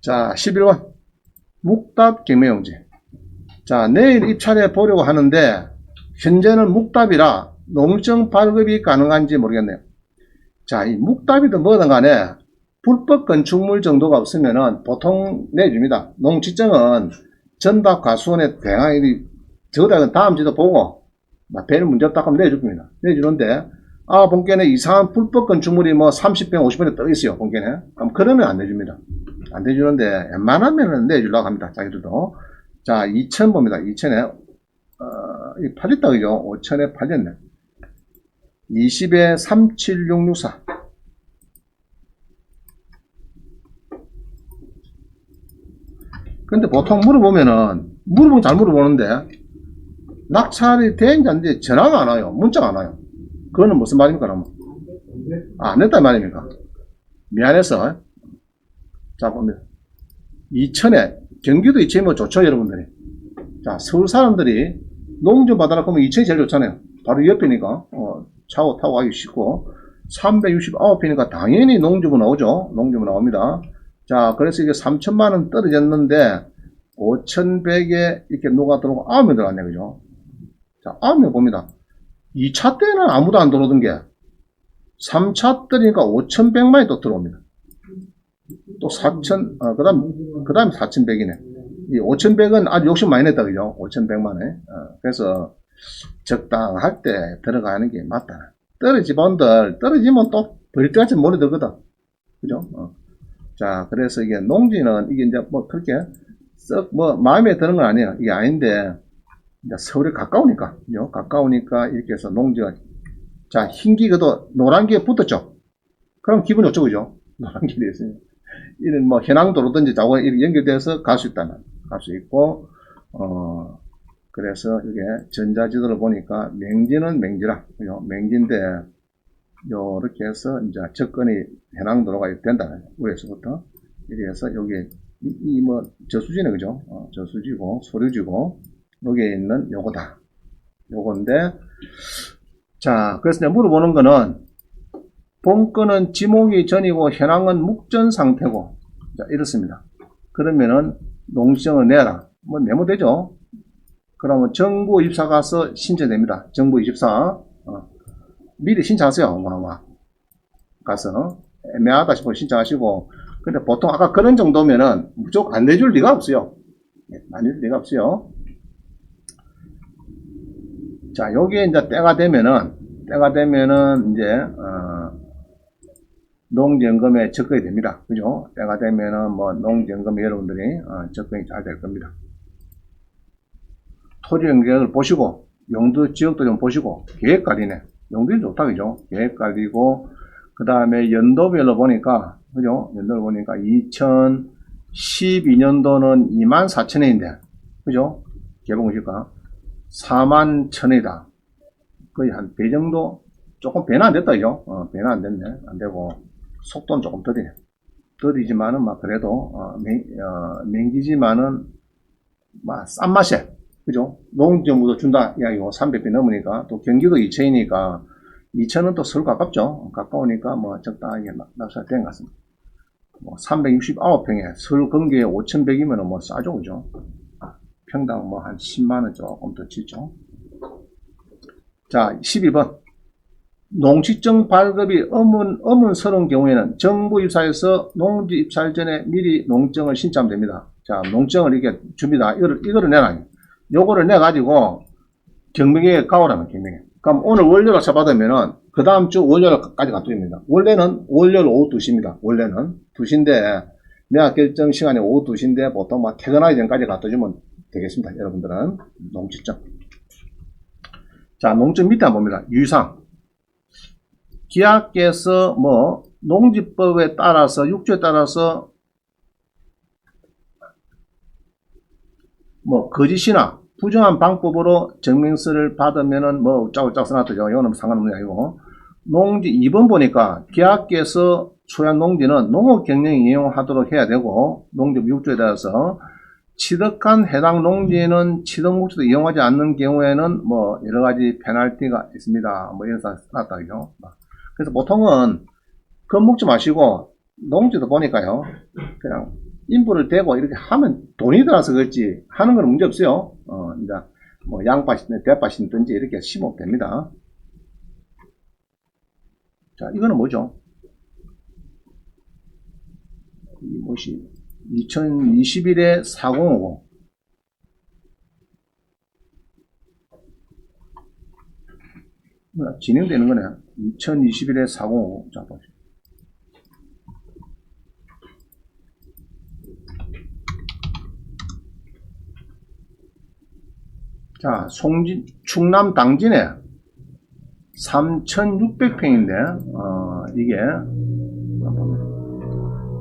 자, 11번. 묵답 경매용지. 자, 내일 입찰해 보려고 하는데, 현재는 묵답이라 농지증 발급이 가능한지 모르겠네요. 자, 이 묵답이든 뭐든 간에 불법 건축물 정도가 없으면은 보통 내줍니다. 농지증은 전답 과수원에 대항이 저다 다음 지도 보고 배는 문제 없다 하면 내줍니다. 내주는데 본께는 이상한 불법 건축물이 뭐 30평 50평에 떠 있어요. 본께는 그럼 그러면 안 내줍니다. 안 내주는데 웬만하면은 내주려고 합니다. 자기들도. 자, 2000 봅니다. 2000에 팔렸다 그죠? 5000에 팔렸네. 20에 37664. 근데 보통 물어보면 잘 물어보는데, 낙찰이 된지 안 된지 전화가 안 와요. 문자가 안 와요. 그거는 무슨 말입니까, 그러면? 안 됐단 말입니까? 미안해서. 자, 봅니다. 2000에, 경기도 2000이 뭐 좋죠, 여러분들이. 자, 서울 사람들이 농지 받아라 그러면 2000이 제일 좋잖아요. 바로 옆이니까, 차고 타고 가기 쉽고, 369평이니까 당연히 농지부 나오죠. 농지부 나옵니다. 자, 그래서 이게 3천만원 떨어졌는데, 5100에 이렇게 누가 들어오고 9명 들어갔네, 그죠? 자, 9명 봅니다. 2차 때는 아무도 안 들어오던 게, 3차 때니까 5100만이 또 들어옵니다. 또 4000, 그 다음에 4100이네. 이 5100은 아주 욕심 많이 냈다, 그죠? 5100만에. 그래서 적당할 때 들어가는 게 맞다. 떨어지면 또 벌떼같이 몰려 들거든. 그죠? 자, 그래서 이게 농지는 이게 이제 뭐 그렇게 썩 뭐 마음에 드는 건 아니에요. 이게 아닌데, 이제 서울에 가까우니까, 그죠? 가까우니까 이렇게 해서 농지가, 자, 흰기가도 노란기에 붙었죠? 그럼 기분이 좋죠, 그죠? 노란기에 있으니. 이런 뭐 현황도로든지 자원 이렇게 연결돼서 갈 수 있다는, 갈 수 있고, 그래서 이게 전자지도를 보니까 맹지는 맹지라, 그죠? 맹지인데, 요렇게 해서 이제 접근이 현황도로가 된다. 위에서부터. 이렇게 해서 여기, 뭐, 저수지네, 그죠? 저수지고, 소류지고, 여기에 있는 요거다. 요건데, 자, 그래서 이제 물어보는 거는, 본건은 지목이 전이고, 현황은 묵전 상태고, 자, 이렇습니다. 그러면은, 농지증을 내라. 뭐, 메모되죠? 그러면 정부 입사 가서 신청됩니다. 정부 입사. 미리 신청하세요. 가서. 애매하다 싶으면 신청하시고. 근데 보통 아까 그런 정도면은 무조건 안 내줄 리가 없어요. 안 내줄 리가 없어요. 자, 여기에 이제 때가 되면은 이제, 농지연금에 접근이 됩니다. 그죠? 때가 되면은 뭐 농지연금에 여러분들이, 접근이 잘 될 겁니다. 토지 연결을 보시고, 용도 지역도 좀 보시고, 계획관리네. 용도는 좋다, 그죠? 계획관리고, 그 다음에 연도별로 보니까, 그죠? 연도를 보니까 2012년도는 24,000원인데, 그죠? 개봉시가 41,000원이다. 거의 한 배 정도, 조금 배는 안 됐다, 그죠? 배는 안 됐네. 안 되고, 속도는 조금 더디네. 더디지만은, 막, 그래도, 맹기지만은, 막, 싼 맛에, 그죠? 농지정부도 준다 이야기고 300배 넘으니까 또 경기도 2000이니까 2000은 또 서울 가깝죠. 가까우니까 뭐 적당하게 낙찰된 것 같습니다. 뭐 369평에 서울 근교에 5100이면 뭐 싸죠, 그죠? 평당 뭐 한 10만원 조금 더 치죠. 자, 12번. 농지증 발급이 의문스러운 경우에는 정부 입사에서 농지 입찰 전에 미리 농지증을 신청하면 됩니다. 자, 농지증을 이렇게 줍니다. 이거를 내놔요. 요거를 내가지고 경매에 가오라면 경매에. 그럼 오늘 월요일 잡아두면은 그 다음 주 월요일까지 놔둡니다. 원래는 월요일 오후 2시입니다. 원래는 2시인데 매각 결정 시간이 오후 2시인데 보통 막 퇴근하기 전까지 놔둬주면 되겠습니다. 여러분들은 농지증. 자, 농지증 밑에 한번 봅니다. 유상. 기하께서 뭐 농지법에 따라서 6조에 따라서 뭐 거짓이나 부정한 방법으로 증명서를 받으면은 뭐 짜고짜고 써놨죠. 이거는 상관없는 게 아니고. 농지 2번 보니까 계약께서 초양 농지는 농업 경영에 이용하도록 해야 되고, 농지법 6조에 따라서 취득한 해당 농지는 취득 목적으로 이용하지 않는 경우에는 뭐 여러 가지 페널티가 있습니다. 뭐 이런 써놨다죠. 그래서 보통은 겁먹지 마시고 농지도 보니까요. 그냥 인부를 대고 이렇게 하면 돈이 들어서 그렇지 하는 건 문제 없어요. 이제 뭐 양밭이든 대밭이든지 이렇게 심으면 됩니다. 자, 이거는 뭐죠? 이것이 2021에 4050. 진행되는 거네. 2021에 4050. 자, 보시죠. 자, 충남 당진에 3,600평인데, 이게,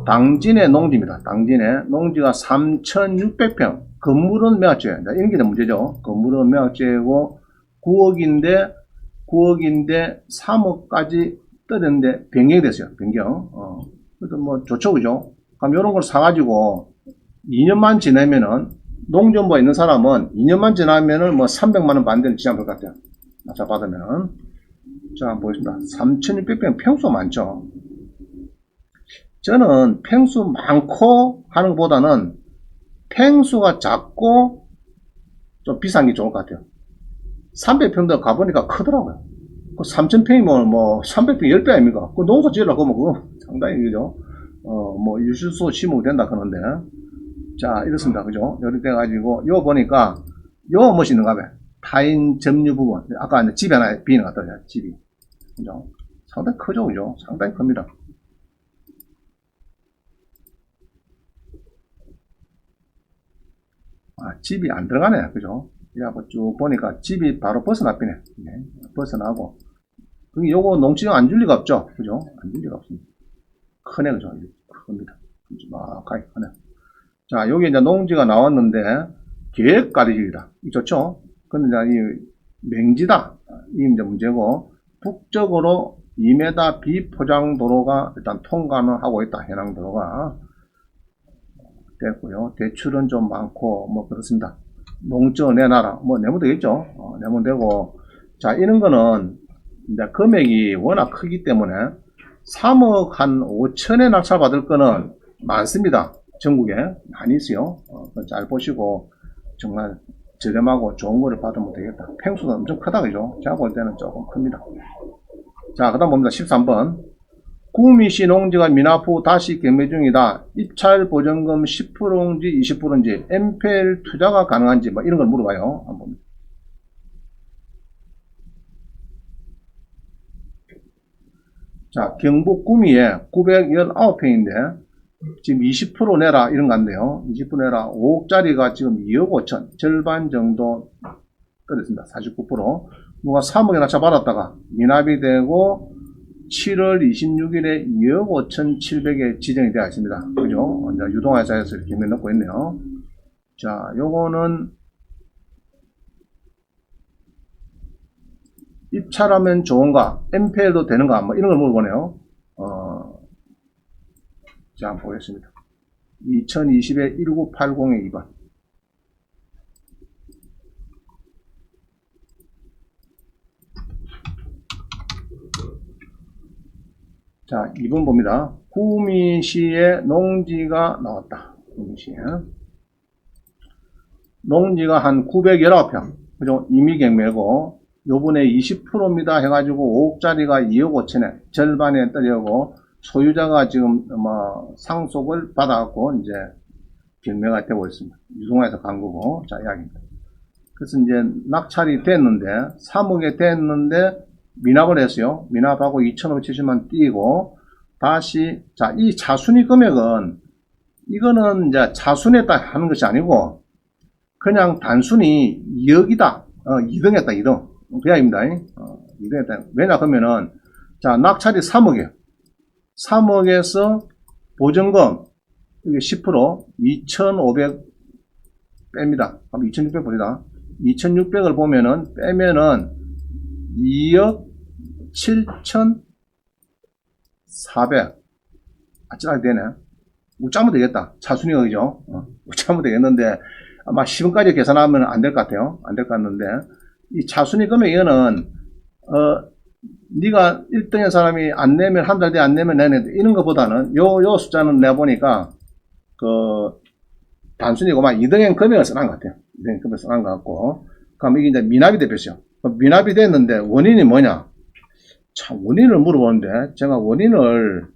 당진의 농지입니다. 당진의 농지가 3,600평. 건물은 몇 채? 이런 게 문제죠. 건물은 몇 채고, 9억인데 3억까지 떨었는데, 변경이 됐어요. 변경. 그래도 뭐, 좋죠, 그죠? 그럼 요런 걸 사가지고, 2년만 지나면은, 농정부에 있는 사람은 2년만 지나면은 뭐 300만원 반대는 지장될 것 같아요. 낙찰 받으면은. 자, 보겠습니다. 3,600평 평수 많죠. 저는 평수 많고 하는 것보다는 평수가 작고 좀 비싼 게 좋을 것 같아요. 300평도 가보니까 크더라고요. 3,000평이면 뭐 300평 10배 아닙니까? 그 농사 지으려고 하면 그거 상당히 그죠? 뭐 유실수 심으면 된다 그러는데. 자, 이렇습니다. 그죠? 이렇게 돼가지고, 요 보니까, 요 멋이 있는가 봐요. 타인 점유 부분. 아까 집이 하나 비는 것 같더라고요. 집이. 그죠? 상당히 크죠? 그죠? 상당히 큽니다. 집이 안 들어가네. 그죠? 그래갖고 쭉 보니까 집이 바로 벗어나비네. 네, 벗어나고. 요거 농지는 안 줄 리가 없죠? 그죠? 안 줄 리가 없습니다. 크네. 그죠? 큽니다. 막하게 크네. 자, 여기 이제 농지가 나왔는데, 계획가리지이다. 좋죠? 근데 이제 이 맹지다. 이 이제 문제고, 북쪽으로 2m 비포장 도로가 일단 통과는 하고 있다. 해당 도로가. 됐고요. 대출은 좀 많고, 뭐 그렇습니다. 농지 내놔라. 뭐 내면 되겠죠? 내면 되고. 자, 이런 거는 이제 금액이 워낙 크기 때문에 3억 한 5천에 낙찰 받을 거는 많습니다. 전국에 많이 있어요. 잘 보시고 정말 저렴하고 좋은 거를 받으면 되겠다. 평수는 엄청 크다 그죠? 제가 볼 때는 조금 큽니다. 자, 그 다음 봅니다. 13번. 구미시 농지가 미납 후 다시 경매 중이다. 입찰 보전금 10%인지 20%인지 MPL 투자가 가능한지 뭐 이런 걸 물어봐요. 한번 봅니다. 자, 경북 구미에 919평인데 지금 20% 내라 이런 건데요. 20% 내라 5억짜리가 지금 2억 5천 절반 정도 떨어졌습니다. 49%. 누가 3억에 낙찰 받았다가 미납이 되고 7월 26일에 2억 5,700에 지정이 되어 있습니다. 그죠? 이제 유동화사에서 이렇게 경매 넣고 있네요. 자, 요거는 입찰하면 좋은가? MPL도 되는가? 뭐 이런 걸 물어보네요. 자, 한번 보겠습니다. 2020에 1980에 2번. 자, 2번 봅니다. 구미시에 농지가 나왔다. 구미시에. 농지가 한 919평. 그죠? 임의경매고, 요번에 20%입니다. 해가지고 5억짜리가 2억 5천에 절반에 떨려고 소유자가 지금 뭐 상속을 받아갖고 이제 경매가 되고 있습니다. 유동화에서 간 거고. 자, 이야기입니다. 그래서 이제 낙찰이 됐는데 3억에 됐는데 미납을 했어요. 미납하고 2,570만 띄고 다시 자, 이 차순위 금액은 이거는 이제 차순에 딱 하는 것이 아니고 그냥 단순히 2억이다. 2등했다. 2등. 그 이야기입니다. 2등했다. 왜냐 그러면은 자, 낙찰이 3억이에요. 3억에서 보증금 이게 10% 2,500 뺍니다. 그럼 2,600 보이다. 2,600을 보면은 빼면은 2억 7,400 아찔하게 되네. 웃자면 되겠다. 차순위가 그죠? 웃자면 되겠는데 아마 10원까지 계산하면 안 될 것 같아요. 안 될 것 같는데 이 차순위 금액에는 네가 1등의 사람이 안 내면 한 달 뒤에 안 내면 내는데 이런 것보다는 요 숫자는 내보니까 단순히 그만 이등행 금액을 써난 것 같아요. 이등행 금액을 써난 것 같고. 그럼 이게 이제 미납이 됐죠. 미납이 됐는데 원인이 뭐냐? 참, 원인을 물어보는데, 제가 원인을,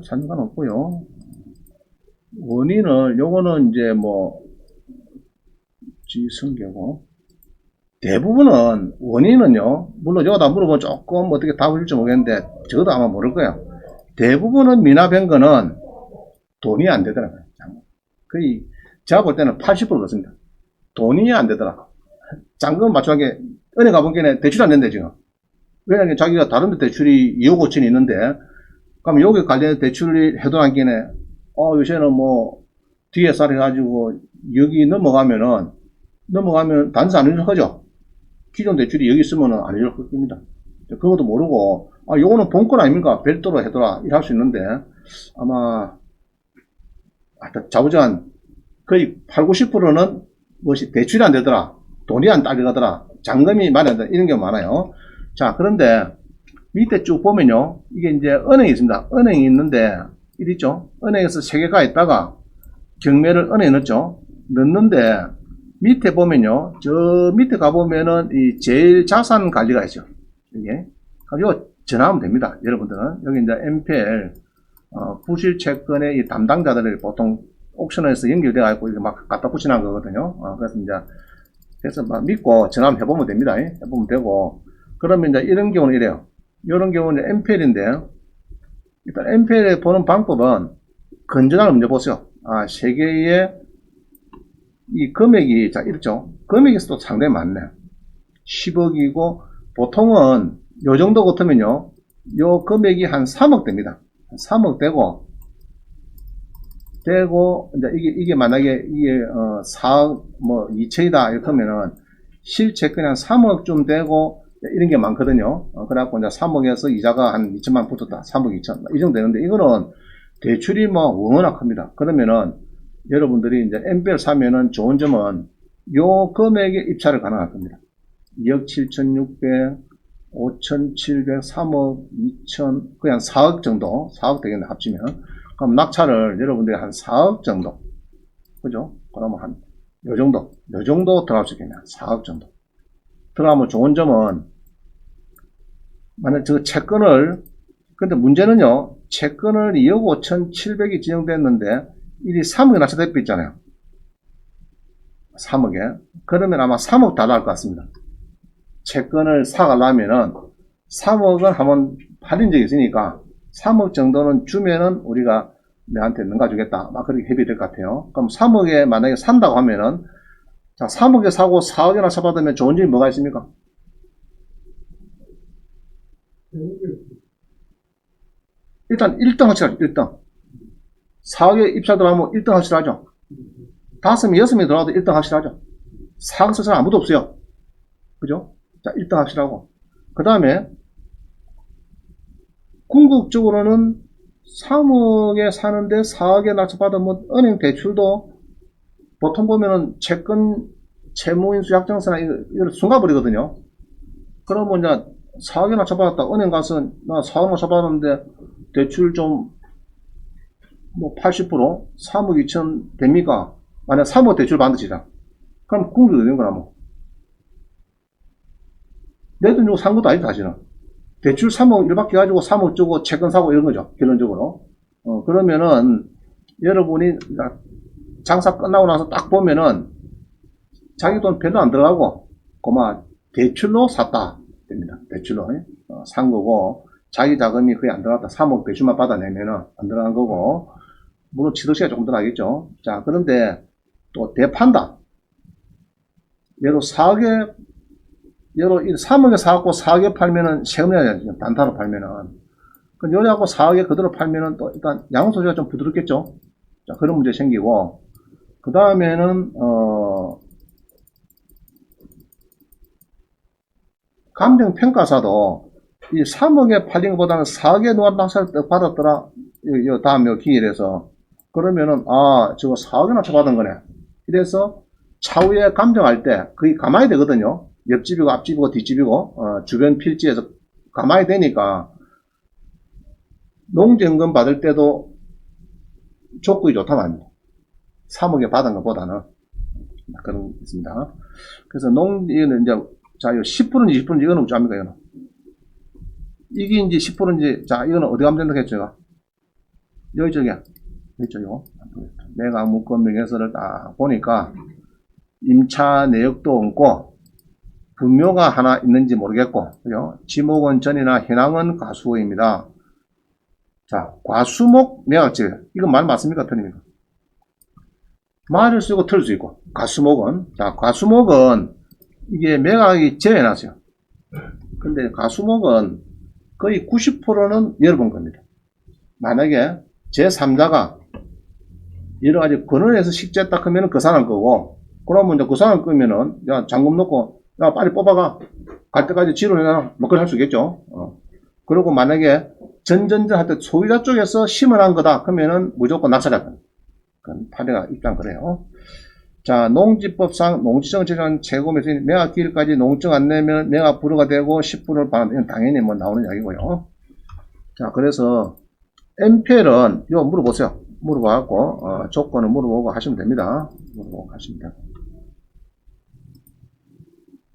상관 없고요. 원인을, 요거는 이제 지승계고. 대부분은, 원인은요, 물론 여기다 물어보면 조금 어떻게 답을 줄지 모르겠는데, 저도 아마 모를 거예요. 대부분은 미납한 거는 돈이 안 되더라고요. 거의, 제가 볼 때는 80% 그렇습니다. 돈이 안 되더라. 잔금 맞추게, 은행 가본 게네 대출 안 된대, 지금. 왜냐면 자기가 다른 데 대출이 2억 5천이 있는데, 그럼 여기 관련해서 대출이 해도안 게네, 요새는 뒤에 쌀해가지고, 여기 넘어가면 단지 안 해줄 거죠? 기존 대출이 여기 있으면은 안 해줄 겁니다. 그것도 모르고, 요거는 본권 아닙니까? 별도로 해둬라. 이럴 수 있는데, 아마, 자부전, 거의 8, 90%는 무엇이 대출이 안 되더라. 돈이 안 딸려가더라. 잔금이 마련되더라. 이런 게 많아요. 자, 그런데 밑에 쭉 보면요. 이게 이제 은행이 있습니다. 은행이 있는데, 일 있죠. 은행에서 세개가 있다가 경매를 은행에 넣죠. 넣는데, 밑에 보면요. 저 밑에 가보면은 이 제일 자산 관리가 있죠. 이게. 이거 전화하면 됩니다. 여러분들은. 여기 이제 MPL, 부실 채권의 이 담당자들이 보통 옥션에서 연결돼가지고 이렇게 막 갖다 붙이는 거거든요. 그래서 막 믿고 전화 한번 해보면 됩니다. 해보면 되고. 그러면 이제 이런 경우는 이래요. 이런 경우는 MPL인데, 일단 MPL에 보는 방법은 건전함을 먼저 보세요. 세 개의 이 금액이, 자, 이렇죠. 금액이 또 상당히 많네. 10억이고, 보통은 요 정도 같으면요. 요 금액이 한 3억 됩니다. 3억 되고, 이제 이게 만약에 이게 4억 2천이다 이렇게 하면은 실채 그냥 3억쯤 되고 이런 게 많거든요. 그래갖고 이제 3억에서 이자가 한 2천만 붙었다. 3억 2천 이 정도 되는데 이거는 대출이 워낙 큽니다. 그러면은 여러분들이 이제 MPL 사면은 좋은 점은 요 금액에 입찰을 가능할 겁니다. 2억 7,600, 5,700, 3억 2천, 그냥 4억 정도, 4억 되겠네, 합치면. 그럼 낙찰을 여러분들이 한 4억 정도. 그죠? 그러면 요 정도 들어갈 수 있겠네. 4억 정도. 들어가면 좋은 점은, 만약 저 채권을, 근데 문제는요, 채권을 2억 5,700이 지정됐는데, 일이 3억에 낙찰될 수 있잖아요. 3억에. 그러면 아마 3억 다 나올 것 같습니다. 채권을 사가려면은 3억을 한번 팔린 적이 있으니까 3억 정도는 주면은 우리가 내한테 넘가주겠다. 막 그렇게 협의될 것 같아요. 그럼 3억에 만약에 산다고 하면은, 자, 3억에 사고 4억이나 사받으면 좋은 점이 뭐가 있습니까? 일단 1등 확실하죠. 1등. 4억에 입찰 들어가면 1등 확실하죠. 5명, 6명이 들어가도 1등 확실하죠. 4억 쓸 사람 아무도 없어요. 그죠? 자, 1등 확실하고. 그 다음에, 궁극적으로는 3억에 사는데 4억에 낙찰받으면 은행 대출도 보통 보면은 채권, 채무인수 약정서나 이걸 숨가버리거든요. 그러면 이제 4억에 낙찰받았다. 은행 가서 나 4억 낙찰받았는데 대출 좀 80%? 3억 2천 됩니까? 만약 3억 대출 받으시자. 그럼 궁극이 되는 거나 내 돈 주고 산 것도 아니다, 사실은. 대출 3억 1밖에 가지고 3억 주고 채권 사고 이런 거죠. 결론적으로. 그러면은 여러분이 장사 끝나고 나서 딱 보면은 자기 돈 별로 안 들어가고 대출로 샀다 됩니다. 대출로 산 거고 자기 자금이 거의 안 들어갔다. 3억 대출만 받아내면은 안 들어간 거고 물론 취득세가 조금 들어가겠죠. 자, 그런데 또 대판다. 얘도 4억에 3억에 사갖고 4억에 팔면은 세금을 해야 되죠. 단타로 팔면은. 요리하고 4억에 그대로 팔면은 또 일단 양도소득세가 좀 부드럽겠죠. 자, 그런 문제 생기고. 그 다음에는, 감정평가사도 이 3억에 팔린 것보다는 4억에 누가 낙찰을 받았더라. 다음 요 기일에서. 그러면은, 저거 4억에 낙찰 받은 거네. 이래서 차후에 감정할 때 거의 감안이 되거든요. 옆집이고 앞집이고 뒷집이고 주변 필지에서 가만히 되니까 농지연금 받을 때도 조건이 좋단 말입니다. 3억에 받은 것보다는 그런 게 있습니다. 그래서 농지는 이제 자, 이거 10%인지 20%인지 이거는 어찌 합니까, 이거는? 이게 이제 10%인지, 자, 이거는 어디 가면 된다고 했죠, 이거? 여기 저기야. 이쪽이요. 내가 문건 명예서를 딱 보니까 임차 내역도 없고 분묘가 하나 있는지 모르겠고, 그죠? 지목은 전이나 현황은 과수입니다. 자, 과수목 매각지. 이건 말 맞습니까? 틀립니까? 말을 쓰고 틀 수 있고. 과수목은. 자, 과수목은 이게 매각이 제해놨어요. 근데 과수목은 거의 90%는 열어본 겁니다. 만약에 제3자가 여러 가지 권한에서 식재했다 하면은 그 사람 거고, 그러면 이제 그 사람 거면은, 야, 잠금 놓고, 야, 빨리 뽑아가. 갈 때까지 지루해놔. 뭐, 그걸 할 수 있겠죠. 그리고 만약에 전전전 할 때 소유자 쪽에서 심을한 거다. 그러면은 무조건 낙찰할 그건 판례가 입장 그래요. 자, 농지법상 농지정 지정 최고 매수인 매각 기일까지 농증 안 내면 매각 불허가 되고 10%를 받는, 이건 당연히 뭐 나오는 이야기고요. 자, 그래서 MPL은 이거 물어보세요. 물어봐갖고 조건을 물어보고 하시면 됩니다. 물어보고 하시면 돼요.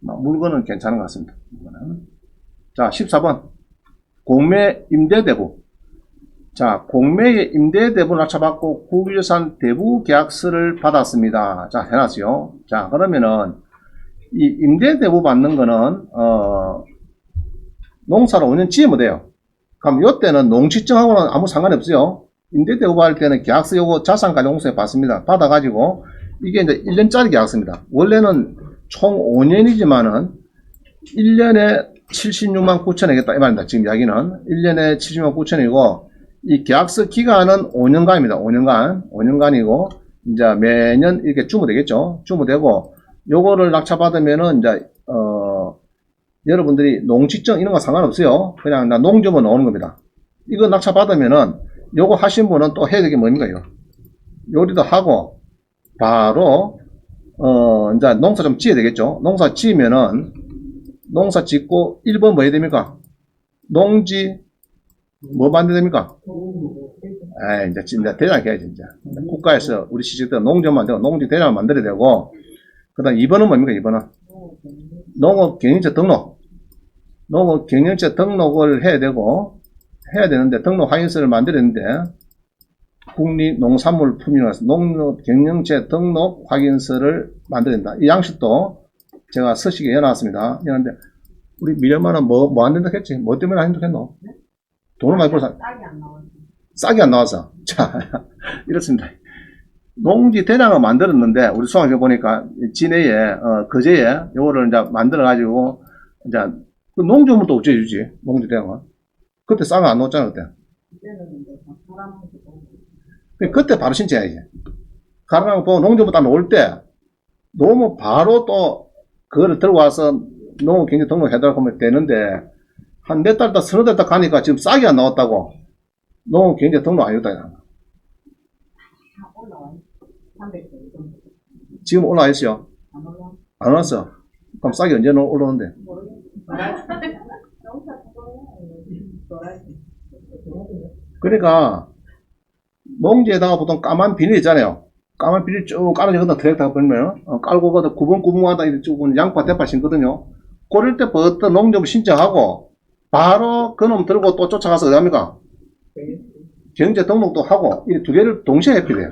물건은 괜찮은 것 같습니다. 물건은. 자, 14번 공매 임대대부. 자, 공매의 임대대부를 낙찰받고 국유산 대부 계약서를 받았습니다. 자, 해놨어요. 자, 그러면은 이 임대대부 받는 거는 농사를 5년 지으면 돼요. 그럼 요때는 농지증하고는 아무 상관이 없어요. 임대대부 받을 때는 계약서 요거 자산관리공사에 받습니다. 받아가지고 이게 이제 1년짜리 계약서입니다. 원래는 총 5년이지만은 1년에 76만 9천이겠다 이 말입니다. 지금 이야기는 1년에 76만 9천이고 이 계약서 기간은 5년간입니다. 5년간이고 이제 매년 이렇게 주무되겠죠. 주무되고 요거를 낙찰받으면은 이제 여러분들이 농지증 이런 거 상관없어요. 그냥 나 농지만 나오는 겁니다. 이거 낙찰받으면은 요거 하신 분은 또 해야 되게 뭡니까 이거? 요리도 하고 바로 이제 농사 좀 지어야 되겠죠. 농사 지으면은 농사 짓고 1번 뭐 해야 됩니까? 농지 뭐 만들어야 됩니까? 이제 진짜 대장 해야지, 이제. 국가에서 우리 시집들 농지 만들고 농지 대장을 만들어야 되고, 그 다음 2번은 뭡니까, 2번은? 농업 경영체 등록. 농업 경영체 등록을 해야 되는데, 등록 확인서를 만들어야 되는데, 국립농산물 품위원회에서 농업 경영체 등록 확인서를 만들어야 된다. 이 양식도 제가 서식에 해놨습니다. 그런데, 우리 미련만은 뭐 안 된다 했지? 뭐 때문에 안 된다 했노? 돈을 많이 벌어서. 싹이 안 나와서. 자, 이렇습니다. 농지 대장을 만들었는데, 우리 수학해 보니까, 진해에, 거제에, 요거를 이제 만들어가지고, 이제, 그 농조물 또 어째 주지? 농지 대장은. 그때 싹을 안 넣었잖아, 그때. 그때 바로 신청해야지. 가라고 보고 농조물 딱 놓을 때, 놓으면 바로 또, 그거를 들고 와서 농업 경제 등록해달라고 하면 되는데, 한 몇 달, 서너 달 가니까 지금 싹이 안 나왔다고. 농업 경제 등록 안 했다. 지금 올라와 있어요? 안 올랐어. 그럼 싹이 언제 올라오는데? 그러니까, 농지에다가 보통 까만 비닐 있잖아요. 까만 비닐 쭉 깔아주거든, 트랙터가 보면. 깔고, 거기다 구분구분하다, 쭉 양파, 대파 심거든요. 그럴 때 버터 농협 신청하고, 바로 그놈 들고 또 쫓아가서 어디 합니까? 경제 등록도 하고, 이 두 개를 동시에 해야 돼요.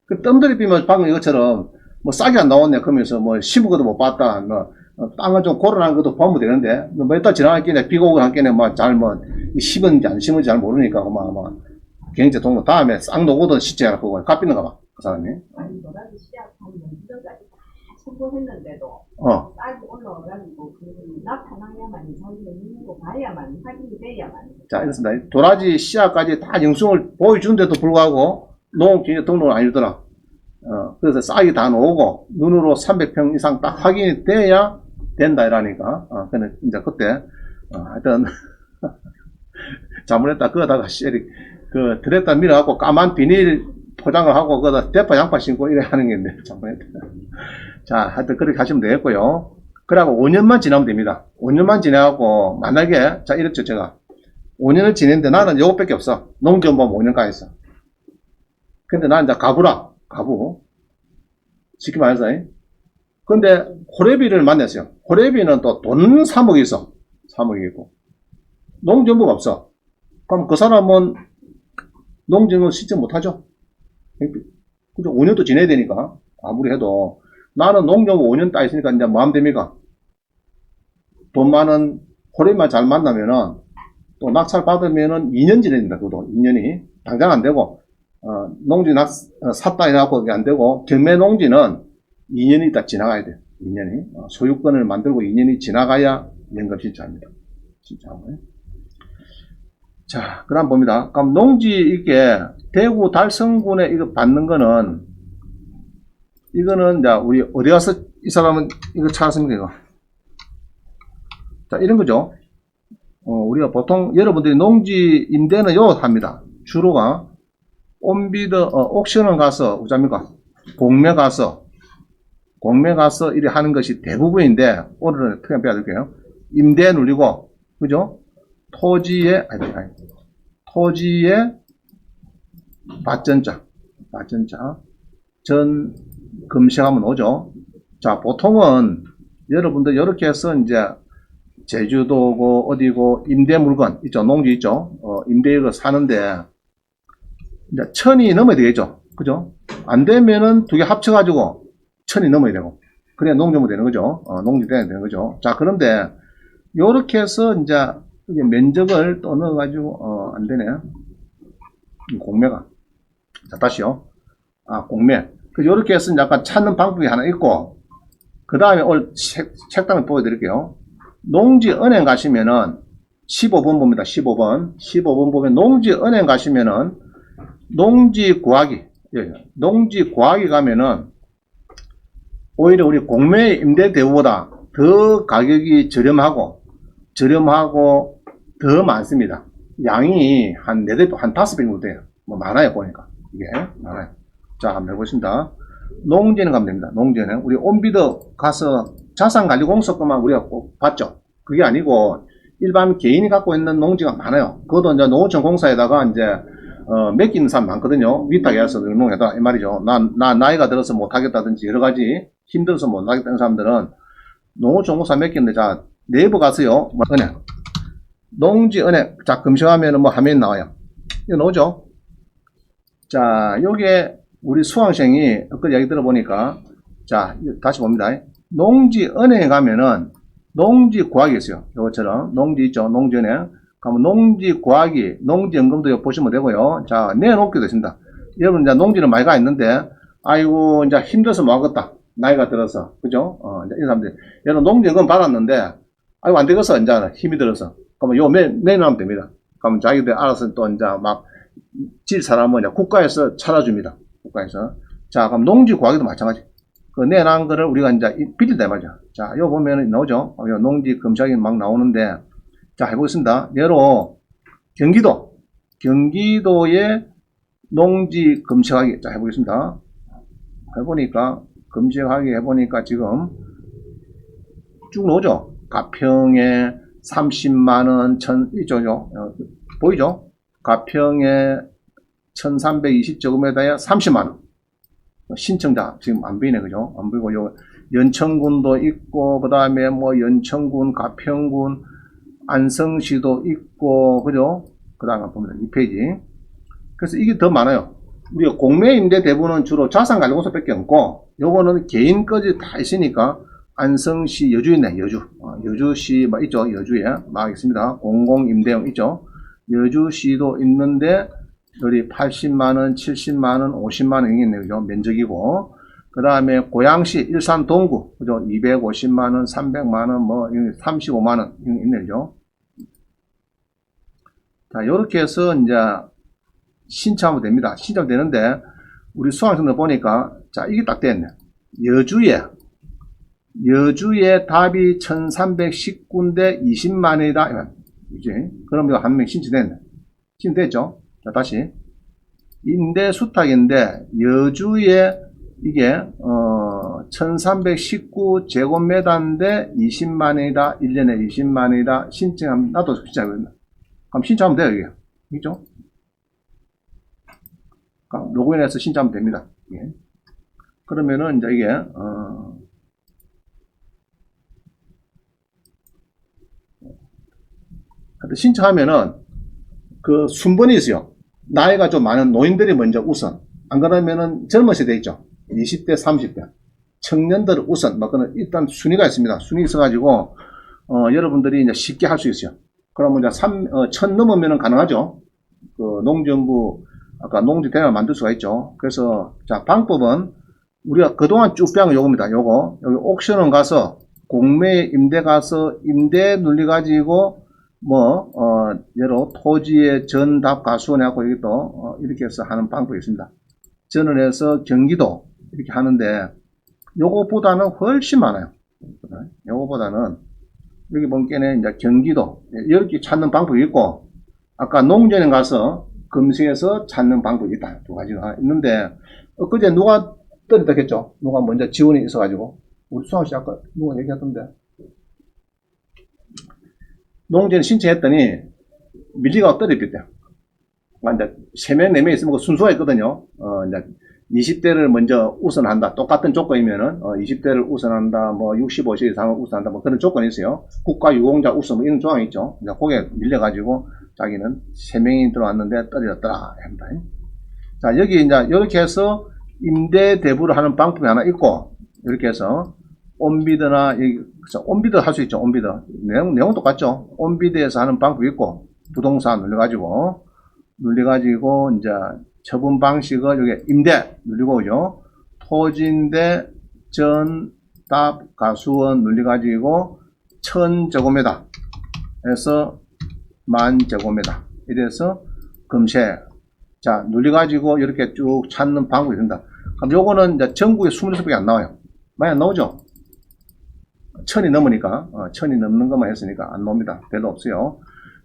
그 뜸들이 비면 방금 이것처럼, 뭐 싹이 안 나왔네, 그러면서 뭐 심은 것도 못 봤다, 뭐, 땅을 좀 고르는 것도 보면 되는데, 몇 달 지나갔겠네, 비가 오고 갔겠네, 뭐, 심은지 안 심은지 잘 모르니까, 경제 등록 다음에 싹 녹거든 시제하라 보고, 갚이는가 봐, 그 사람이. 아니, 노란지 시작하면 이전까지 다 청구했는데도 싹이 올라와가지고 나타나야만 자기가 있는 거 봐야만 확인이 돼야만. 자, 이렇습니다. 도라지 씨앗까지 다 영수증을 보여주는데도 불구하고 농업경제 등록을 안 해주더라. 그래서 싹이 다 나오고 눈으로 300평 이상 딱 확인이 돼야 된다 이라니까. 근데 이제 그때 하여튼 잘못했다. 그러다가 그 드레다 밀어갖고 까만 비닐 포장을 하고 거기다 대파 양파 심고 이래 하는 게 잘못했다. 자, 하여튼 그렇게 하시면 되겠고요. 그러고 5년만 지나면 됩니다. 5년만 지나고 만약에 자 이렇죠 제가 5년을 지냈는데 나는 요것밖에 없어. 농지연보험 5년까지 했어. 근데 나는 이제 가부라 가부 쉽게 말해서 근데 호래비를 만났어요. 호래비는 또 돈 3억이 있어. 3억이 있고 농지연보가 없어. 그럼 그 사람은 농지연보를 신청 못하죠. 그죠? 5년도 지내야 되니까 아무리 해도 나는 농지연보 5년 따 있으니까 이제 뭐 하면 됩니까? 돈 많은 호래비만 잘 만나면은 또 낙찰 받으면은 2년 지내야 된다. 그것도 2년이 당장 안 되고 농지 샀다 해갖고 그게 안 되고 경매 농지는 2년이 딱 지나가야 돼. 2년이 소유권을 만들고 2년이 지나가야 연금 신청합니다. 신청하고요. 자, 그다음 봅니다. 그럼 농지 이게 대구 달성군에 이거 받는 거는 이거는 이제 우리 어디 가서 이 사람은 이거 찾았습니까 이거? 자, 이런 거죠. 우리가 보통 여러분들이 농지 임대는 요 합니다. 주로가 온비드 옥션을 가서 우자입니까? 공매 가서 이래 하는 것이 대부분인데 오늘은 특히 빼앗을게요. 임대 누리고 그죠? 토지의 밭전자 전 검색하면 오죠. 자, 보통은 여러분들 이렇게 해서 이제 제주도고 어디고 임대 물건 있죠. 농지 있죠. 임대를 사는데 이제 1000이 넘어야 되겠죠. 그죠? 안 되면은 두 개 합쳐가지고 1000이 넘어야 되고 그래야 농지면 되는 거죠. 농지 돼야 되는 거죠. 자, 그런데 요렇게 해서 이제 이게 면적을 또 넣어가지고 안 되네. 공매가. 자, 다시요. 공매. 요렇게 해서 약간 찾는 방법이 하나 있고 그 다음에 오늘 책단을 보여드릴게요. 농지은행 가시면은 15번 봅니다. 15번 보면 농지은행 가시면은 농지 구하기 가면은 오히려 우리 공매 임대 대우보다 더 가격이 저렴하고 더 많습니다. 양이 한 4배, 한 5배 정도 돼요. 뭐 많아요, 보니까. 이게 많아요. 자, 한번 해보겠습니다. 농지는 가면 됩니다. 농지는 우리 온비드 가서 자산관리공사권만 우리가 꼭 봤죠. 그게 아니고 일반 개인이 갖고 있는 농지가 많아요. 그것도 이제 농어촌공사에다가 이제 맡기는 사람 많거든요. 위탁에 해서 농에다 이 말이죠. 나이가 들어서 못하겠다든지 여러 가지 힘들어서 못하겠다는 사람들은 농어촌공사 맡기는데 자 네이버 가서요. 은행 농지은행 자 검색하면은 뭐 화면이 나와요. 이거 나오죠. 자 요게 우리 수강생이 그 얘기 들어보니까 자 다시 봅니다. 농지은행에 가면은 농지 구하기 있어요. 요것처럼 농지 있죠. 농지은행 가면 농지 구하기 농지연금도 보시면 되고요. 자 내놓기도 있습니다. 여러분 이제 농지는 많이 가 있는데 아이고 이제 힘들어서 못 하겠다. 나이가 들어서 그죠? 이제 이 사람들 여러분 농지연금 받았는데 아이고 안 되겠어 이제 힘이 들어서 그러면 요 내놓으면 됩니다. 그러면 자기들 알아서 또 이제 막 질 사람은 이제 국가에서 찾아줍니다. 국가에서. 자, 그럼 농지 구하기도 마찬가지. 그 내놓은 거를 우리가 이제 빌린다 말이죠. 자, 요 보면은 나오죠. 요 농지 검색이 막 나오는데, 자, 해보겠습니다. 예로, 경기도의 농지 검색하기. 자, 해보겠습니다. 해보니까, 검색하기 해보니까 지금 쭉 나오죠. 가평에 30만원, 이쪽요. 보이죠? 가평에 1320제곱미터에 30만원. 신청자, 지금 안 보이네, 그죠? 안 보이고, 요, 연천군도 있고, 그 다음에 뭐, 연천군, 가평군, 안성시도 있고, 그죠? 그 다음에 보면 2페이지. 그래서 이게 더 많아요. 우리가 공매임대 대부분은 주로 자산관리공사 밖에 없고, 요거는 개인까지 다 있으니까, 안성시, 여주 있네, 여주. 여주시, 막 있죠? 여주에 막 있습니다. 공공임대형 있죠? 여주시도 있는데, 여기 80만원, 70만원, 50만원 이게 있네요. 그죠? 면적이고. 그 다음에 고양시, 일산 동구. 그죠? 250만원, 300만원, 뭐, 35만원. 이게 있네요. 그죠? 자, 요렇게 해서 이제 신청하면 됩니다. 신청하면 되는데, 우리 수강생들 보니까, 자, 이게 딱 됐네. 여주에 답이 1319인데 20만원이다. 그지? 그럼 이거 한 명 신청됐네. 신청됐죠? 자, 다시. 임대 수탁인데, 여주에, 이게, 1319제곱미터인데 20만원이다. 1년에 20만원이다. 신청하면, 나도 신청하면, 그럼 신청하면 돼요, 이게. 그죠? 로그인해서 신청하면 됩니다. 예. 그러면은, 이제 이게, 신청하면은, 그 순번이 있어요. 나이가 좀 많은 노인들이 먼저 우선. 안 그러면은 젊은 세대 있죠. 20대, 30대. 청년들 우선. 뭐, 그는 일단 순위가 있습니다. 순위 있어가지고, 여러분들이 이제 쉽게 할 수 있어요. 그러면 이제 1000 넘으면은 가능하죠. 그 농정부, 아까 농지 대략 만들 수가 있죠. 그래서, 자, 방법은 우리가 그동안 쭉 배운 요겁니다. 요거. 여기 옥션은 가서, 공매 임대 가서 임대 눌려가지고, 예로 토지의 전답 가수원 해갖고 여기 또, 이렇게 해서 하는 방법이 있습니다. 전원해서 경기도 이렇게 하는데, 요거보다는 훨씬 많아요. 요거보다는, 여기 보니까 이제 경기도, 이렇게 찾는 방법이 있고, 아까 농전에 가서 검색해서 찾는 방법이 있다. 두 가지가 있는데, 엊그제 누가 떨어졌다 했죠? 누가 먼저 지원이 있어가지고. 우리 수학씨 아까 누가 얘기하던데. 농전 신청했더니, 밀리가 떨어졌대요. 이제 3명, 4명 있으면 그 순서가 있거든요. 이제 20대를 먼저 우선한다. 똑같은 조건이면은, 20대를 우선한다. 65세 이상을 우선한다. 그런 조건이 있어요. 국가 유공자 우선, 이런 조항이 있죠. 이제 거기에 밀려가지고, 자기는 3명이 들어왔는데 떨어졌더라. 합니다. 자, 여기 이제, 이렇게 해서 임대 대부를 하는 방법이 하나 있고, 이렇게 해서, 온비드나, 온비드 할 수 있죠. 온비드. 내용 똑같죠. 온비드에서 하는 방법이 있고, 부동산 눌러가지고, 이제, 처분 방식을 여기 임대 눌리고 오죠. 토지인데 전답 가수원 눌려가지고 1000제곱미터 에서 10,000제곱미터 이래서 검색. 자, 눌려가지고 이렇게 쭉 찾는 방법이 된다. 그럼 요거는 이제 전국에 20개밖에 안 나와요. 많이 안 나오죠? 1000이 넘으니까, 1000이 넘는 것만 했으니까 안 나옵니다. 별로 없어요.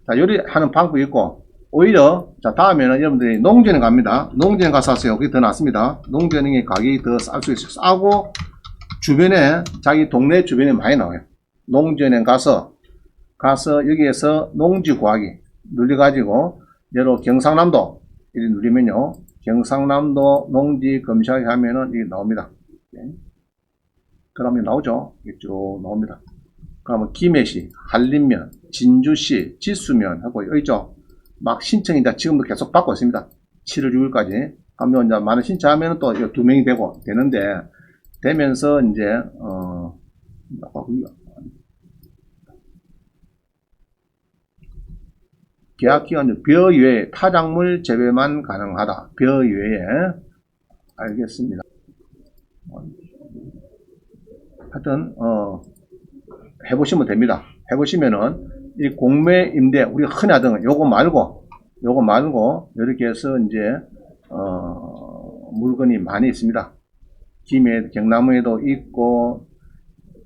자, 요리 하는 방법이 있고, 오히려, 자, 다음에는 여러분들이 농전에 갑니다. 농전에 가서 하세요. 그게 더 낫습니다. 농전에 가격이 더 쌀 수 있어요. 싸고, 주변에, 자기 동네 주변에 많이 나와요. 농전에 가서 여기에서 농지 구하기 눌려가지고, 예로 경상남도, 이렇게 누르면요. 경상남도 농지 검색하기 하면은 이게 나옵니다. 그러면 나오죠. 이게 쭉 나옵니다. 그러면 김해시, 한림면, 진주시, 지수면 하고 있죠. 막 신청이 이제 지금도 계속 받고 있습니다. 7월 6일까지. 하면 이제 많은 신청하면 또 2명이 되는데, 되면서 이제, 계약기간 벼 이외에 타작물 재배만 가능하다. 벼 이외에. 알겠습니다. 하여튼, 해보시면 됩니다. 해보시면은, 이 공매 임대, 우리가 흔히 하던 요거 말고, 이렇게 해서 이제, 물건이 많이 있습니다. 김해, 경남에도 있고,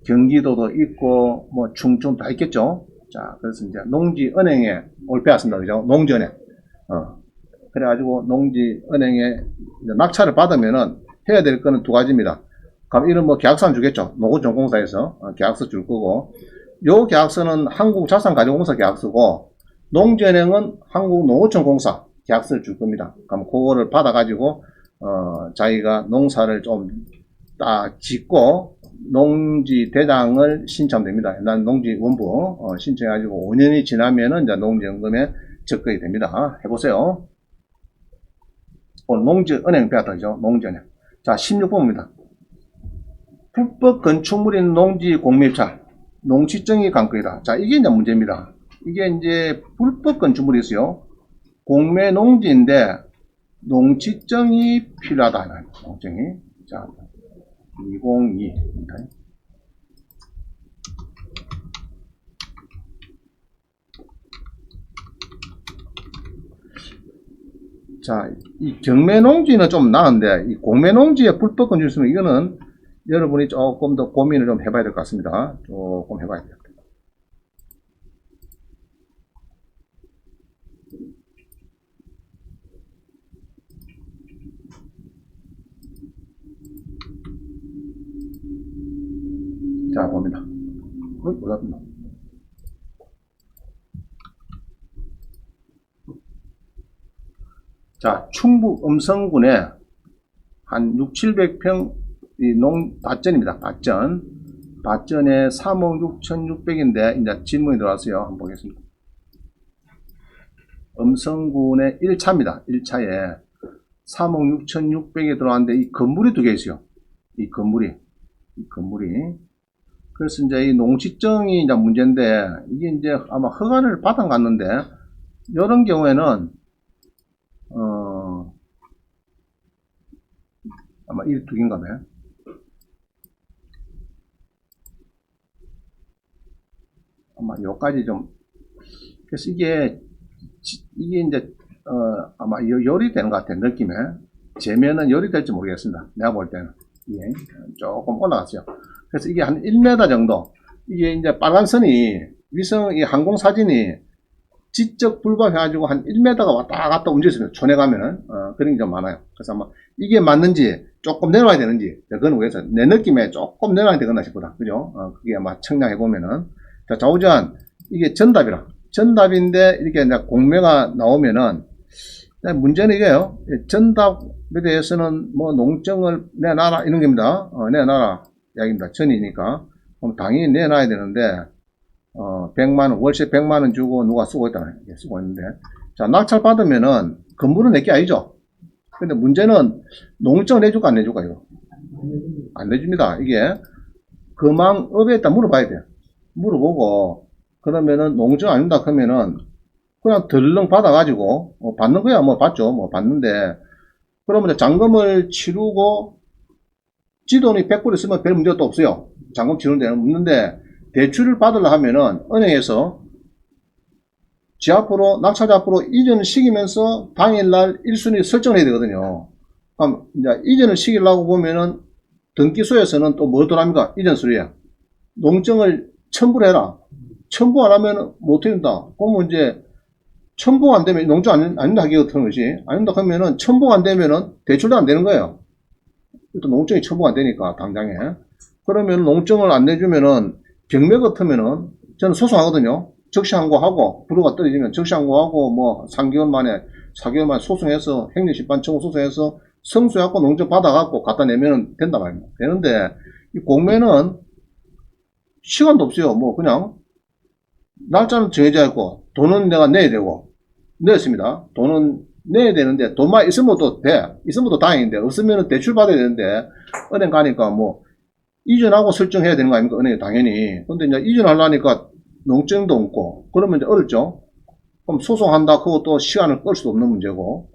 경기도도 있고, 충청 다 있겠죠? 자, 그래서 이제 농지은행에 올 배웠습니다. 그죠? 농전에. 그래가지고 농지은행에 낙찰을 받으면은 해야 될 거는 두 가지입니다. 그럼 이런 계약서는 주겠죠. 농어전공사에서 계약서 줄 거고, 요 계약서는 한국자산가져공사 계약서고, 농지은행은 한국농어촌공사 계약서를 줄 겁니다. 그럼 그거를 받아가지고, 자기가 농사를 좀 딱 짓고, 농지 대장을 신청하면 됩니다. 난 농지원부 신청해가지고 5년이 지나면은 이제 농지연금에 접근이 됩니다. 해보세요. 오늘 농지은행 배웠다죠. 농지은행. 자, 16번입니다. 불법 건축물인 농지 공매입찰. 농지증이 관건이다. 자, 이게 이제 문제입니다. 이게 이제 불법 건축물이 있어요. 공매 농지인데 농지증이 필요하다. 농지증이. 자, 202. 자, 이 경매농지는 좀 나은데, 이 공매농지에 불법 건축이 있으면 이거는 여러분이 조금 더 고민을 좀 해봐야 될 것 같습니다. 조금 해봐야 돼요. 몰랐나? 자, 충북 음성군에 한 6, 700평 밭전입니다. 밭전에 3억 6,600인데 이제 질문이 들어왔어요. 한번 보겠습니다. 음성군의 1차입니다. 1차에 3억 6,600에 들어왔는데 이 건물이 두 개 있어요. 이 건물이. 그래서 이제 이 농지증이 이제 문제인데 이게 이제 아마 허가를 받아갔는데 이런 경우에는 아마 이 두 개인가 봐요. 아마 요까지 좀 그래서 이게 이제 아마 열이 되는 것 같아요. 느낌에 재면은 열이 될지 모르겠습니다. 내가 볼 때는 예, 조금 올라갔어요. 그래서 이게 한 1m 정도 이게 이제 빨간 선이 위성 이 항공 사진이 지적 불가해가지고 한 1m가 왔다 갔다 움직였습니다. 촌에 가면은 그런 게 좀 많아요. 그래서 아마 이게 맞는지 조금 내려와야 되는지 그건 그래서 내 느낌에 조금 내려와야 되겠나 싶다. 그죠? 그게 아마 청량해 보면은 자 좌우전 이게 전답인데 이렇게 이제 공매가 나오면은 문제는 이게요. 전답에 대해서는 뭐 농정을 내놔라 이런 겁니다. 내놔라 이야기입니다. 전이니까 그럼 당연히 내놔야 되는데 100만원 월세 100만원 주고 누가 쓰고 있다 쓰고 있는데 자 낙찰 받으면은 건물은 내게 아니죠. 근데 문제는 농정을 내줄까 안 내줄까 이거 안 내줍니다. 이게 금왕업에다 물어봐야 돼요. 물어보고 그러면은 농정 아닙니다 그러면은 그냥 덜렁 받아가지고 받는 거야 뭐 받죠 뭐 받는데 그러면 잔금을 치르고 지돈이 100불 있으면 별 문제도 없어요. 잔금 치르는 데는 없는데 대출을 받으려 하면은 은행에서 지 앞으로 낙찰자 앞으로 이전을 시키면서 당일날 1순위 설정을 해야 되거든요. 그럼 이제 이전을 시키려고 보면은 등기소에서는 또 뭐 들어갑니까? 이전 서류에 농정을 첨부를 해라. 첨부 안 하면 못 해준다. 그러면 이제 첨부가 안 되면 농정 아닌다 하기 같은 것이 아닌다 하면은 첨부가 안 되면은 대출도 안 되는 거예요. 또 농정이 첨부가 안 되니까 당장에 그러면 농정을 안 내주면은 경매 같으면은 저는 소송하거든요. 적시항고하고 불허가 떨어지면 적시항고하고 뭐 3개월 만에 4개월 만에 소송해서 행정심판 청구 소송해서 성수해갖고 농정 받아갖고 갖다 내면 된단 말입니다. 되는데 이 공매는 시간도 없어요. 뭐 그냥 날짜는 정해져 있고 돈은 내가 내야 되고 냈습니다. 돈은 내야 되는데 돈만 있으면 또 돼. 있으면 또 다행인데 없으면 대출 받아야 되는데 은행 가니까 뭐 이전하고 설정해야 되는 거 아닙니까? 은행에 당연히. 근데 이제 이전하려니까 농증도 없고 그러면 이제 어렵죠. 그럼 소송한다 그것도 시간을 끌 수도 없는 문제고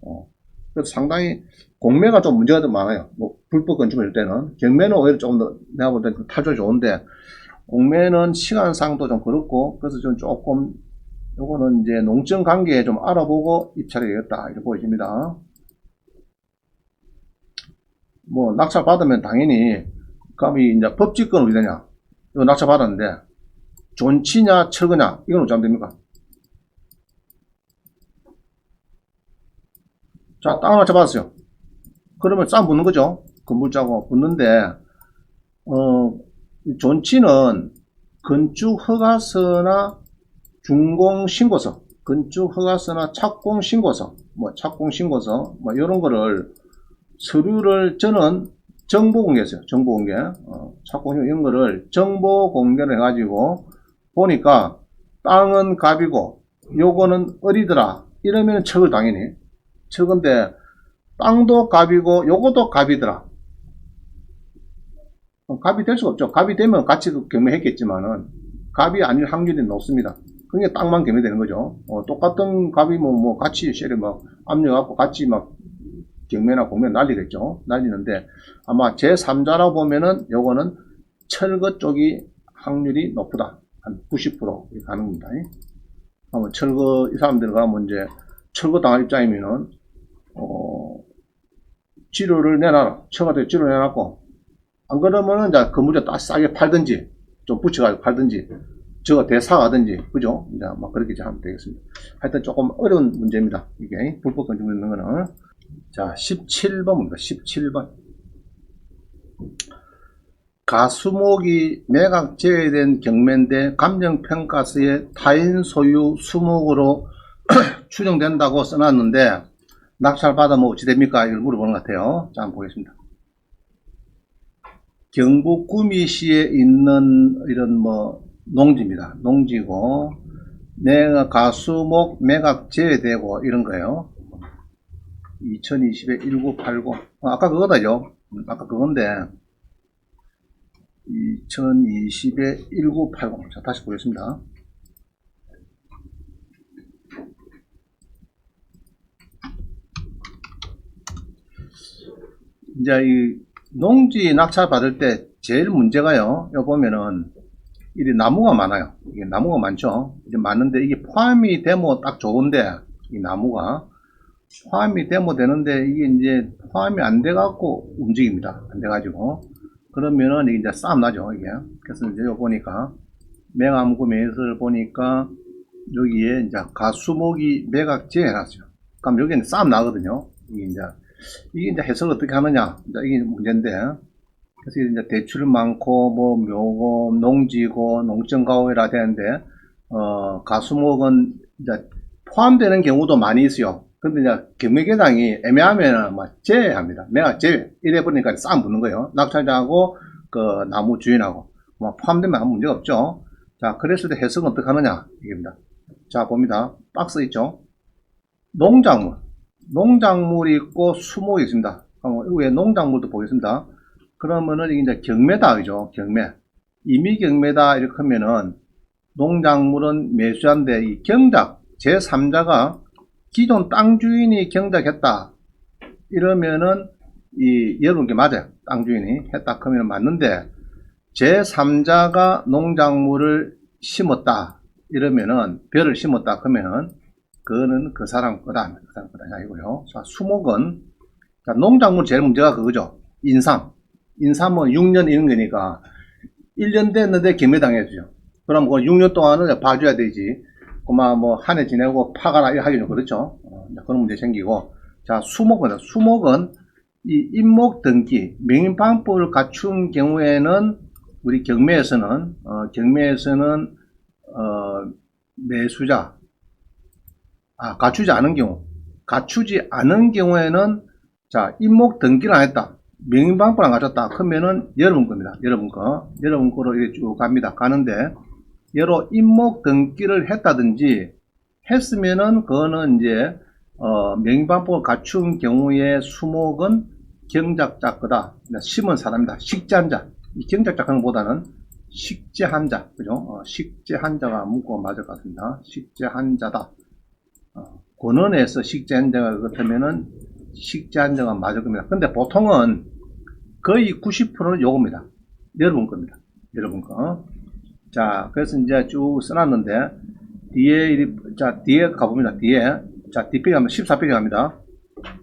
그래서 상당히 공매가 좀 문제가 좀 많아요. 뭐 불법 건축일 때는 경매는 오히려 조금 더 내가 볼 때는 탈출이 좋은데 공매는 시간상도 좀 그렇고 그래서 좀 조금 요거는 이제 농증 관계에 좀 알아보고 입찰이 되겠다 이렇게 보여집니다. 뭐 낙찰 받으면 당연히 그럼 이제 법직권은 어디 되냐? 이거 낙찰 받았는데 존치냐 철거냐 이건 어찌 하면 됩니까? 자 땅을 낙찰 받았어요. 그러면 싸움 붙는 거죠. 건물자고 붙는데 존치는 건축허가서나 준공신고서, 건축허가서나 착공신고서, 뭐 이런 거를 서류를 저는 정보공개했어요. 정보공개. 착공신고 이런 거를 정보공개를 해가지고 보니까 땅은 갑이고 요거는 을이더라. 이러면 척을 당연히. 척인데 땅도 갑이고 요것도 갑이더라. 갑이 될 수가 없죠. 갑이 되면 같이 경매했겠지만은 갑이 아닐 확률이 높습니다. 그게 땅만 경매되는 거죠. 똑같은 갑이 뭐 같이 쉐를 막 압력하고 같이 막 경매나 공매 난리겠죠. 난리는데 아마 제3자라고 보면은 요거는 철거 쪽이 확률이 높다. 한 90% 가는 겁니다. 아마 철거 이 사람들은 가면 이제 철거 당할 입장이면은 지료를 내놔라. 처가대 지료 내놨고 안 그러면은 이제 건물에 딱 싸게 팔든지 좀 붙여가지고 팔든지 저거 대사하든지 그죠? 이제 막 그렇게 하면 되겠습니다. 하여튼 조금 어려운 문제입니다. 이게 불법 건축 있는 거는 자 17번입니다. 17번 가수목이 매각 제외된 경매인데 감정평가서에 타인 소유 수목으로 추정된다고 써놨는데 낙찰 받으면 어찌 됩니까? 이걸 물어보는 것 같아요. 자, 한번 보겠습니다. 경북 구미시에 있는 이런 뭐 농지입니다. 농지고 내가 가수목 매각 제외되고 이런 거예요. 2020에 1980 아까 그거다죠. 아까 그건데 2020에 1980 자, 다시 보겠습니다. 이제 이 농지 낙찰 받을 때 제일 문제가요. 여기 보면은 이 나무가 많아요. 이게 나무가 많죠. 이제 많은데 이게 포함이 되면 딱 좋은데 이 나무가 포함이 되면 되는데 이게 이제 포함이 안 돼 갖고 움직입니다. 안 돼 가지고 그러면은 이게 이제 싸움 나죠. 이게 그래서 이제 여기 보니까 매감구 매수를 보니까 여기에 이제 가수목이 매각 제해놨어요. 그럼 여기는 싸움 나거든요. 이게 이제 해석을 어떻게 하느냐. 이게 문제인데. 그래서 이제 대출 많고, 뭐, 묘고, 농지고, 농정가옥이라 되는데, 가수목은 이제 포함되는 경우도 많이 있어요. 근데 이제 경매계당이 애매하면 막 제외합니다. 매각 제외. 이래 보니까 싸움 붙는 거예요. 낙찰자하고 그 나무 주인하고. 뭐 포함되면 아무 문제가 없죠. 자, 그랬을 때 해석은 어떻게 하느냐. 이겁니다. 자, 봅니다. 박스 있죠? 농작물. 농작물이 있고 수목이 있습니다. 위에 농작물도 보겠습니다. 그러면은 이게 이제 경매다, 그죠? 경매. 이미 경매다, 이렇게 하면은 농작물은 매수한데 이 경작, 제3자가 기존 땅 주인이 경작했다. 이러면은 여러분 게 맞아요. 땅 주인이 했다. 그러면 맞는데 제3자가 농작물을 심었다. 이러면은 벼를 심었다. 그러면은 그거는 그 사람 거다. 그 사람 거다. 이고요. 자, 수목은 자, 농작물 제일 문제가 그거죠. 인삼. 인삼은 6년 이런 거니까 1년 됐는데 경매당해주죠. 그럼 그 6년 동안은 봐줘야 되지. 그만 뭐 한 해 지내고 파가라 하기는 그렇죠. 그런 문제 생기고. 자, 수목은 이 임목 등기 명인방법을 갖춘 경우에는 우리 경매에서는 매수자 갖추지 않은 경우에는 자, 임목 등기를 안 했다. 명인방법을 안 갖췄다. 그러면은 여러분 겁니다. 여러분 거로 이렇게 쭉 갑니다. 가는데 여러 임목 등기를 했다든지 했으면은 그거는 이제 명인방법을 갖춘 경우에 수목은 경작자 거다. 심은 사람이다. 식재한자. 이 경작자 하는 것보다는 식재한자. 그죠? 식재한자가 문구가 맞을 것 같습니다. 식재한자다. 권원에서 식재한자가 그렇다면은 식재한자가 맞을 겁니다. 근데 보통은 거의 90%는 요겁니다. 여러분 겁니다. 여러분 거. 자, 그래서 이제 쭉 써놨는데, 뒤에 가봅니다. 자, 뒷페이지 가면 14페이지 갑니다.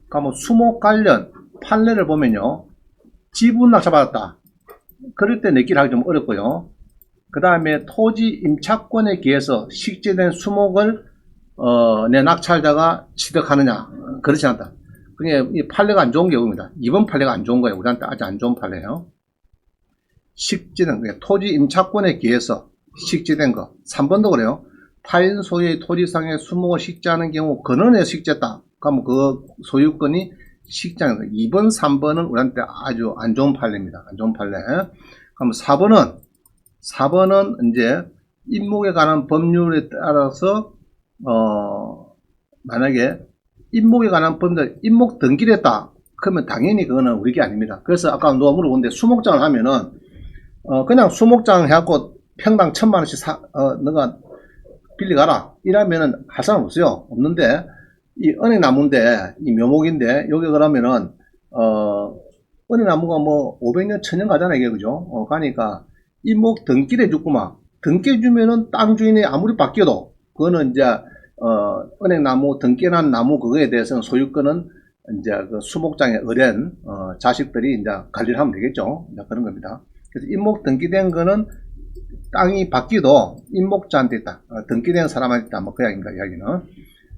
가면 수목 관련 판례를 보면요. 지분 낙찰받았다. 그럴 때 내기를 하기 좀 어렵고요. 그 다음에 토지 임차권에 기해서 식재된 수목을 내 낙찰자가 취득하느냐. 그렇지 않다. 그게 이 판례가 안 좋은 경우입니다. 이번 판례가 안 좋은 거예요. 우리한테 아주 안 좋은 판례예요. 식재된 거, 토지 임차권에 기해서 식재된 거. 3번도 그래요. 타인 소유의 토지상의 수목을 식재하는 경우 근원에 식재했다. 그러면 그 소유권이 식재하는 거. 2번, 3번은 우리한테 아주 안 좋은 판례입니다. 안 좋은 판례. 그럼 4번은 이제 임목에 관한 법률에 따라서 만약에 임목에 관한 법률, 임목 등기를 했다. 그러면 당연히 그거는 우리 게 아닙니다. 그래서 아까 누가 물어보는데 수목장을 하면은 그냥 수목장 해갖고 평당 1000만원씩 너가 빌려가라. 이러면은 할 사람 없어요. 없는데, 이 은행나무인데, 이 묘목인데, 여기 그러면은, 은행나무가 뭐 500년, 1000년 가잖아, 이게, 그죠? 가니까, 임목 등기를 해줬구만. 등기해주면은 땅 주인이 아무리 바뀌어도, 그거는 이제, 은행나무, 등기한 나무 그거에 대해서는 소유권은 이제 그 수목장에 의뢰한, 자식들이 이제 관리를 하면 되겠죠. 이제 그런 겁니다. 그래서 임목 등기된 거는 땅이 바뀌어도 임목자한테 있다. 등기된 사람한테 있다. 뭐, 그 이야기입니다, 이야기는.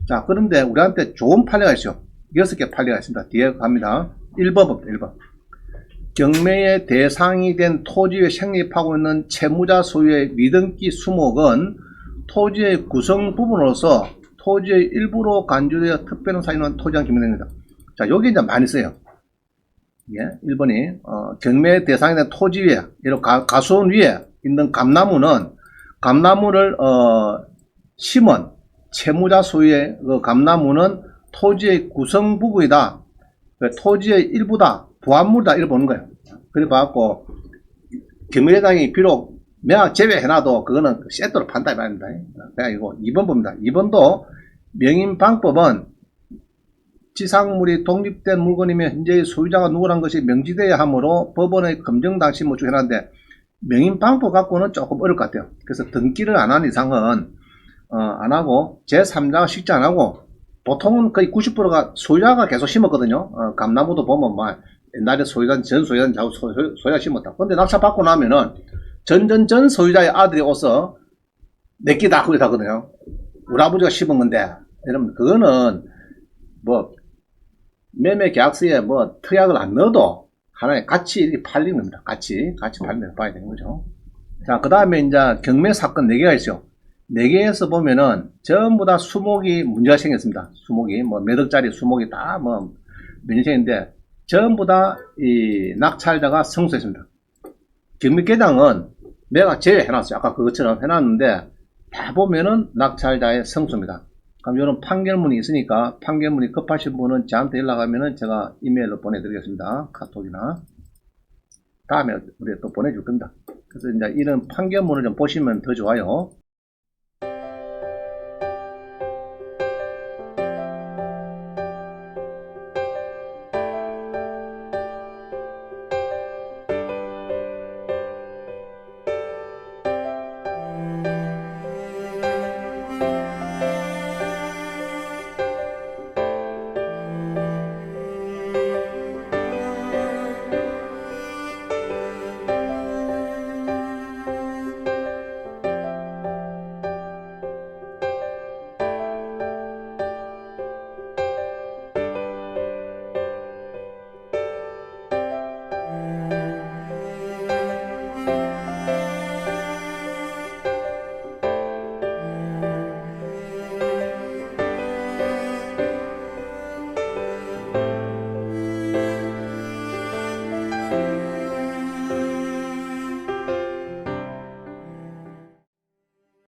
자, 그런데 우리한테 좋은 판례가 있어요. 6개 판례가 있습니다. 뒤에 갑니다. 1번부터 1번. 경매의 대상이 된 토지에 성립하고 있는 채무자 소유의 미등기 수목은 토지의 구성 부분으로서 토지의 일부로 간주되어 특별한 사유는 토지랑 기명됩니다. 자, 여기 이제 많이 써요. 예, 1번이, 경매 대상이 된 토지 위에, 예를 가수원 위에 있는 감나무는, 감나무를, 심은 채무자 소유의 그 감나무는 토지의 구성 부분이다. 토지의 일부다. 부합물이다. 이렇게 보는 거예요. 그래 봐갖고, 경매대상이 비록 매각 제외해놔도 그거는 세트로 판다 이 말입니다. 그래가지고 2번 봅니다. 2번도 명인방법은 지상물이 독립된 물건이며 현재의 소유자가 누구란 것이 명시되어야 하므로 법원의 검증 당시 뭐 해놨는데 명인방법 갖고는 조금 어려울 것 같아요. 그래서 등기를 안 한 이상은 안 하고 제3자가 식재 안 하고 보통은 거의 90%가 소유자가 계속 심었거든요. 감나무도 보면 막 옛날에 전 소유자는 소유자 심었다. 근데 낙찰 받고 나면은 전 소유자의 아들이 와서 내끼 다 거기 하거든요. 우리 아버지가 심은 건데, 여러분, 그거는 뭐 매매 계약서에 뭐 특약을 안 넣어도 하나의 같이 이렇게 팔리는 겁니다. 같이 팔리는 봐야 되는 거죠. 자, 그 다음에 이제 경매 사건 4개가 있죠. 4개에서 보면은 전부 다 수목이 문제가 생겼습니다. 수목이 뭐 몇 억짜리 수목이 다 뭐 면적인데 전부 다 이 낙찰자가 승소했습니다. 경매계장은 내가 제외해놨어요. 아까 그것처럼 해놨는데 다 보면은 낙찰자의 승소입니다. 그럼 이런 판결문이 있으니까 판결문이 급하신 분은 저한테 연락하면은 제가 이메일로 보내드리겠습니다. 카톡이나 다음에 우리 또 보내줄 겁니다. 그래서 이제 이런 판결문을 좀 보시면 더 좋아요.